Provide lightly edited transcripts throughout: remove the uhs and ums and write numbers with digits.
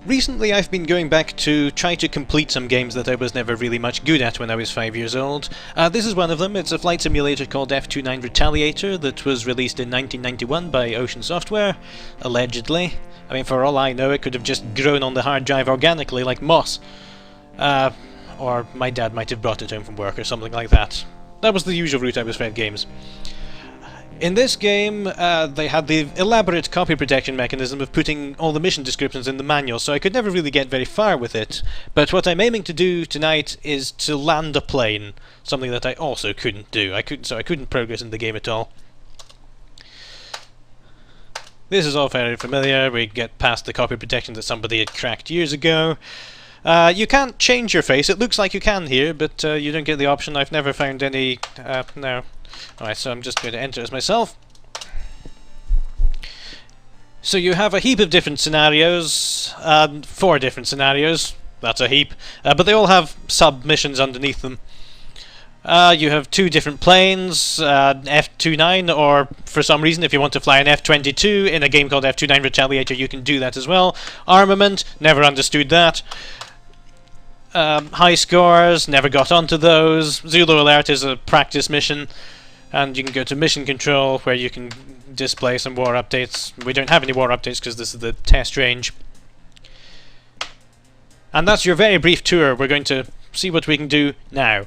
Recently I've been going back to try to complete some games that I was never really much good at when I was 5 years old. This is one of them. It's a flight simulator called F29 Retaliator that was released in 1991 by Ocean Software, allegedly. I mean, for all I know, it could have just grown on the hard drive organically like moss. Or my dad might have brought it home from work or something like that. That was the usual route I was fed games. In this game, they had the elaborate copy protection mechanism of putting all the mission descriptions in the manual, so I could never really get very far with it. But what I'm aiming to do tonight is to land a plane, something that I also couldn't do. I couldn't progress in the game at all. This is all very familiar. We get past the copy protection that somebody had cracked years ago. You can't change your face. It looks like you can here, but you don't get the option. I've never found any... no. Alright, so I'm just going to enter as myself. So you have a heap of different scenarios, 4 different scenarios, that's a heap, but they all have sub-missions underneath them. You have 2 different planes, F29, or for some reason if you want to fly an F22 in a game called F29 Retaliator you can do that as well. Armament, never understood that. High scores, never got onto those. Zulu Alert is a practice mission. And you can go to mission control where you can display some war updates. We don't have any war updates because this is the test range. And that's your very brief tour. We're going to see what we can do now.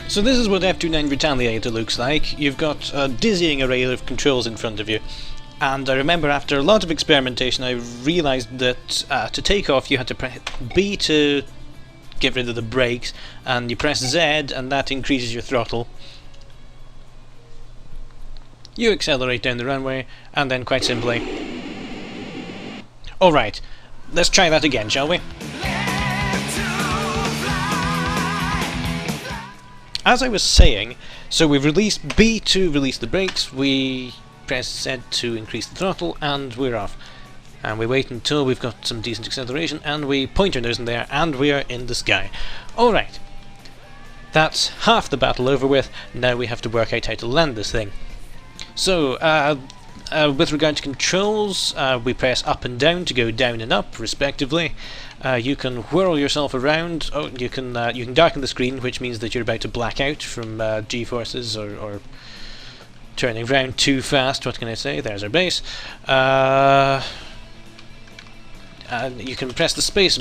So this is what F29 Retaliator looks like. You've got a dizzying array of controls in front of you. And I remember after a lot of experimentation I realised that to take off you had to press B to get rid of the brakes, and you press Z and that increases your throttle. You accelerate down the runway and then quite simply... Alright, let's try that again, shall we? As I was saying, so we've released B to release the brakes, we press Z to increase the throttle, and we're off. And we wait until we've got some decent acceleration, and we point our nose in there, and we are in the sky. Alright. That's half the battle over with. Now we have to work out how to land this thing. So, with regard to controls, we press up and down to go down and up, respectively. You can whirl yourself around. Oh, you can darken the screen, which means that you're about to black out from G-forces or turning round too fast. What can I say? There's our base. You can press the space,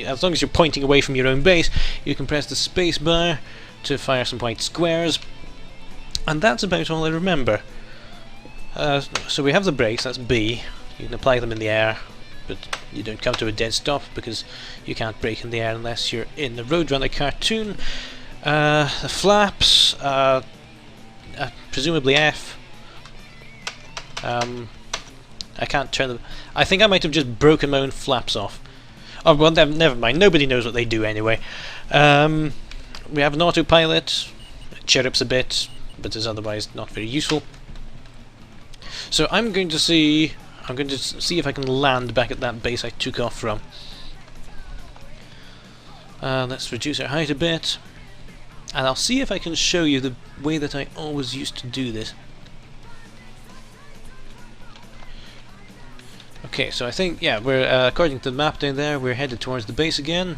as long as you're pointing away from your own base, you can press the space bar to fire some white squares. And that's about all I remember. So we have the brakes, that's B. You can apply them in the air, but you don't come to a dead stop because you can't brake in the air unless you're in the Roadrunner cartoon. The flaps, presumably F. I can't turn them. I think I might have just broken my own flaps off. Oh well, never mind. Nobody knows what they do anyway. We have an autopilot. It chirrups a bit, but is otherwise not very useful. So I'm going to see if I can land back at that base I took off from. Let's reduce our height a bit, and I'll see if I can show you the way that I always used to do this. Okay, so I think, yeah, we're according to the map down there, we're headed towards the base again.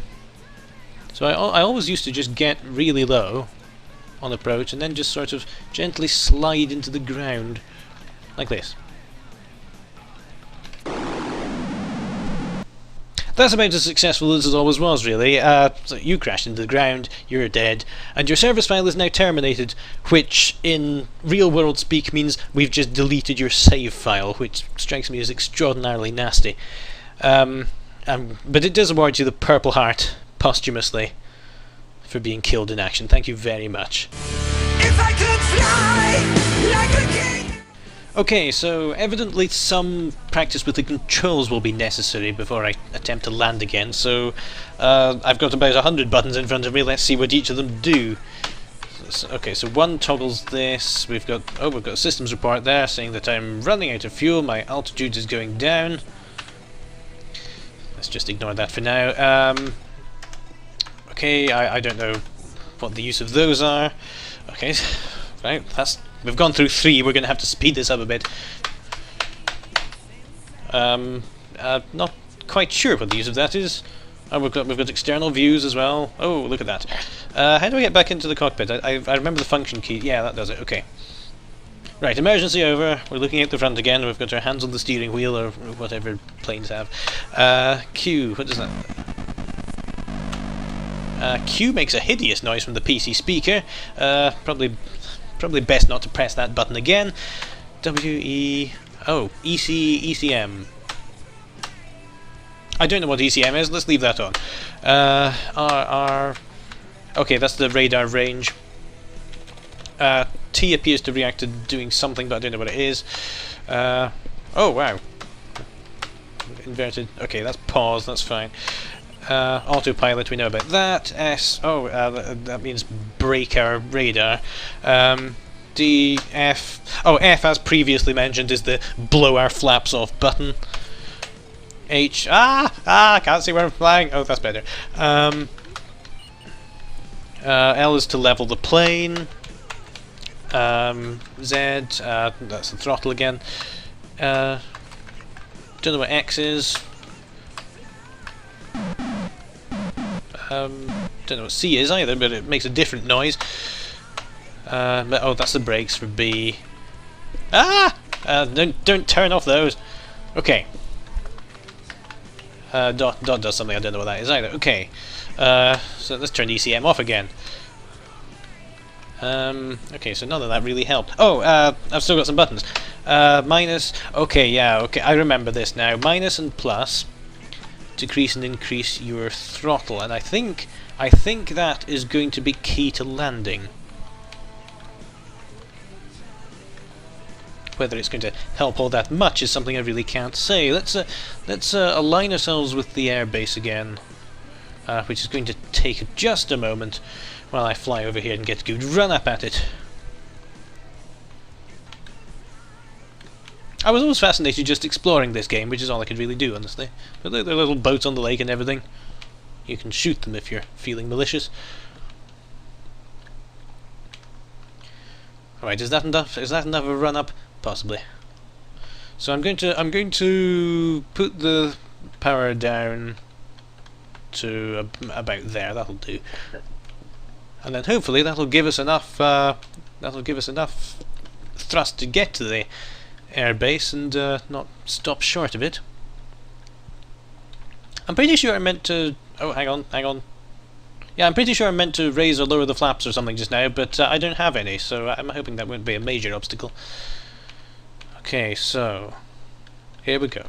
So I always used to just get really low on approach and then just sort of gently slide into the ground, like this. That's about as successful as it always was, really. So you crashed into the ground, you're dead, and your service file is now terminated, which in real-world speak means we've just deleted your save file, which strikes me as extraordinarily nasty. But it does award you the Purple Heart posthumously for being killed in action. Thank you very much. If I could fly like a king. Okay, so evidently some practice with the controls will be necessary before I attempt to land again, so I've got about 100 buttons in front of me. Let's see what each of them do. Okay, so one toggles this. We've got a systems report there saying that I'm running out of fuel, my altitude is going down. Let's just ignore that for now. Okay, I don't know what the use of those are. Okay, right, we've gone through 3, we're going to have to speed this up a bit. Not quite sure what the use of that is. Oh, we've got external views as well. Oh, look at that. How do I get back into the cockpit? I remember the function key. Yeah, that does it. Okay. Right, emergency over. We're looking at the front again. We've got our hands on the steering wheel, or whatever planes have. Q. What does that? Q makes a hideous noise from the PC speaker. Probably best not to press that button again. W, E... Oh, EC, ECM. I don't know what ECM is, let's leave that on. R... Okay, that's the radar range. T appears to react to doing something, but I don't know what it is. Oh, wow. Inverted. Okay, that's pause, that's fine. Autopilot, we know about that. S... Oh, that means brake our radar. D, F... Oh, F, as previously mentioned, is the blow our flaps off button. H... can't see where I'm flying. Oh, that's better. L is to level the plane. Z, that's the throttle again. Don't know what X is. Don't know what C is either, but it makes a different noise. But, oh, that's the brakes for B. Don't turn off those. Okay. Dot does something, I don't know what that is either. Okay. So let's turn ECM off again. Okay, so none of that really helped. Oh, I've still got some buttons. Minus. Okay, yeah, okay, I remember this now. Minus and plus decrease and increase your throttle, and I think that is going to be key to landing. Whether it's going to help all that much is something I really can't say. Let's align ourselves with the airbase again, which is going to take just a moment while I fly over here and get a good run up at it. I was always fascinated just exploring this game, which is all I could really do, honestly. But there are little boats on the lake and everything. You can shoot them if you're feeling malicious. Alright, is that enough? Is that enough of a run up? Possibly. So I'm going to put the power down to about there. That'll do. And then hopefully that'll give us enough thrust to get to the airbase and not stop short of it. I'm pretty sure I meant to... Oh, hang on. Yeah, I'm pretty sure I meant to raise or lower the flaps or something just now, but I don't have any, so I'm hoping that won't be a major obstacle. Okay, so... Here we go.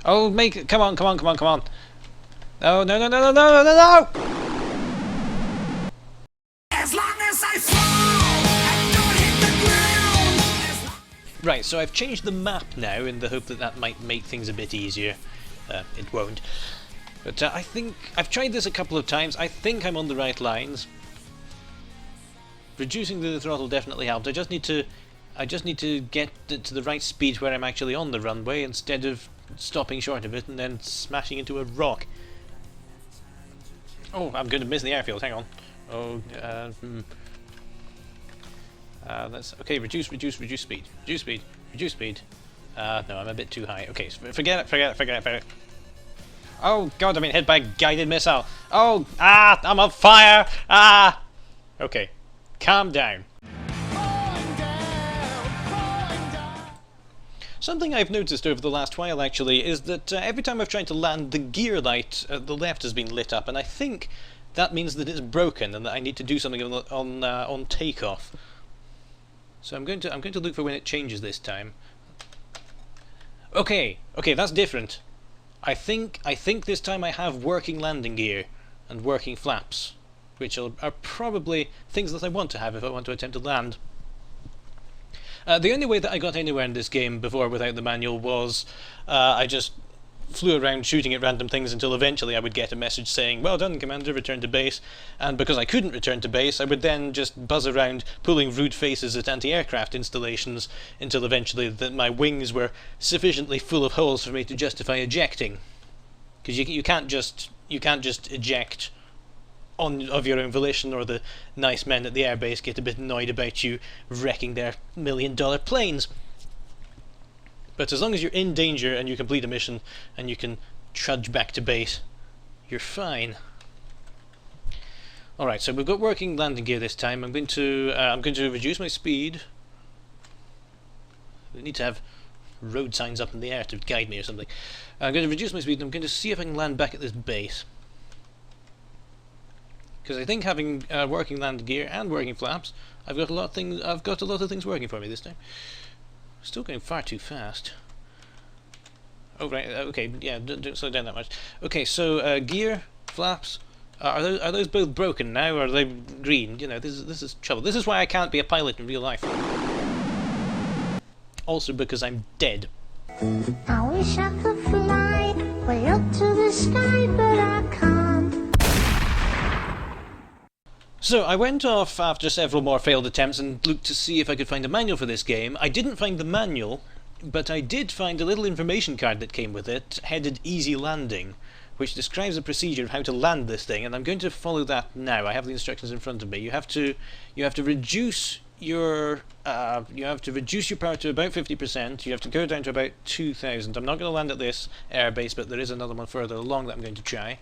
Oh, come on. Oh, no! As long as I fall and don't hit the ground. Right, so I've changed the map now in the hope that that might make things a bit easier. It won't. But I think I've tried this a couple of times. I think I'm on the right lines. Reducing the throttle definitely helped. I just need to get to the right speed where I'm actually on the runway instead of stopping short of it and then smashing into a rock. Oh, I'm going to miss the airfield. Hang on. Oh, that's okay. Reduce speed. No, I'm a bit too high. Okay, so forget it. Oh god, I'm being hit by a guided missile. Oh, I'm on fire. Okay, calm down. Something I've noticed over the last while actually is that every time I've tried to land, the gear light at the left has been lit up, and I think that means that it's broken and that I need to do something on takeoff. So I'm going to look for when it changes this time. Okay, that's different. I think this time I have working landing gear and working flaps, which are probably things that I want to have if I want to attempt to land. The only way that I got anywhere in this game before without the manual was I just flew around shooting at random things until eventually I would get a message saying, "Well done, Commander, return to base." And because I couldn't return to base, I would then just buzz around pulling rude faces at anti-aircraft installations until eventually my wings were sufficiently full of holes for me to justify ejecting. Because you can't just eject of your own volition, or the nice men at the airbase get a bit annoyed about you wrecking their $1 million planes. But as long as you're in danger and you complete a mission and you can trudge back to base, you're fine. Alright, so we've got working landing gear this time. I'm going to reduce my speed. We need to have road signs up in the air to guide me or something. I'm going to reduce my speed and I'm going to see if I can land back at this base. Because I think having working landing gear and working flaps, I've got a lot of things working for me this time. Still going far too fast. Oh right, okay, yeah, don't slow down that much. Okay, so gear, flaps, are those both broken now, or are they green? You know, this is trouble. This is why I can't be a pilot in real life. Also because I'm dead. I wish I could fly way up to the sky, but I can't. So I went off after several more failed attempts and looked to see if I could find a manual for this game. I didn't find the manual, but I did find a little information card that came with it, headed Easy Landing, which describes the procedure of how to land this thing, and I'm going to follow that now. I have the instructions in front of me. You have to reduce your power to about 50%. You have to go down to about 2,000. I'm not going to land at this airbase, but there is another one further along that I'm going to try.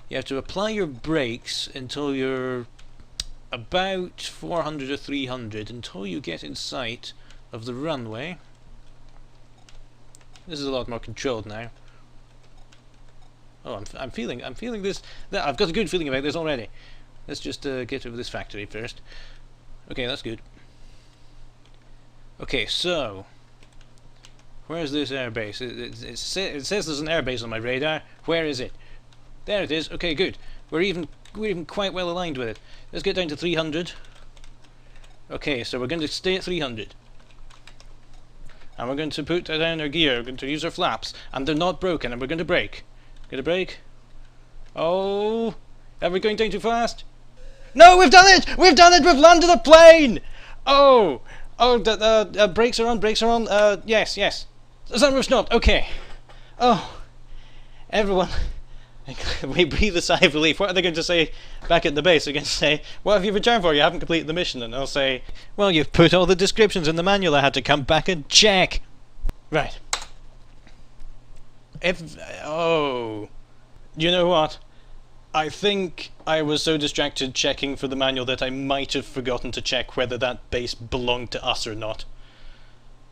You have to apply your brakes until you're about 400 or 300, until you get in sight of the runway. This is a lot more controlled now. Oh, I'm feeling this. I've got a good feeling about this already. Let's just get over this factory first. Okay, that's good. Okay, so where's this airbase? It says there's an airbase on my radar. Where is it? There it is. Okay, good. We're even quite well aligned with it. Let's get down to 300. Okay, so we're going to stay at 300. And we're going to put down our gear. We're going to use our flaps. And they're not broken, and we're going to brake. Going to brake. Oh! Are we going down too fast? No, we've done it! We've done it! We've landed a plane! Oh! Oh, the brakes are on, brakes are on. Yes, yes. The sunroof's not. Okay. Oh. Everyone. We breathe a sigh of relief. What are they going to say back at the base? They're going to say, what have you returned for? You haven't completed the mission. And I'll say, well, you've put all the descriptions in the manual. I had to come back and check. Right. Oh. You know what? I think I was so distracted checking for the manual that I might have forgotten to check whether that base belonged to us or not.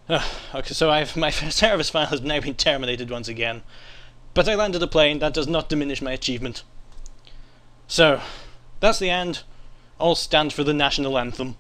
Okay, so my service file has now been terminated once again. But I landed a plane. That does not diminish my achievement. So, that's the end. All stand for the national anthem.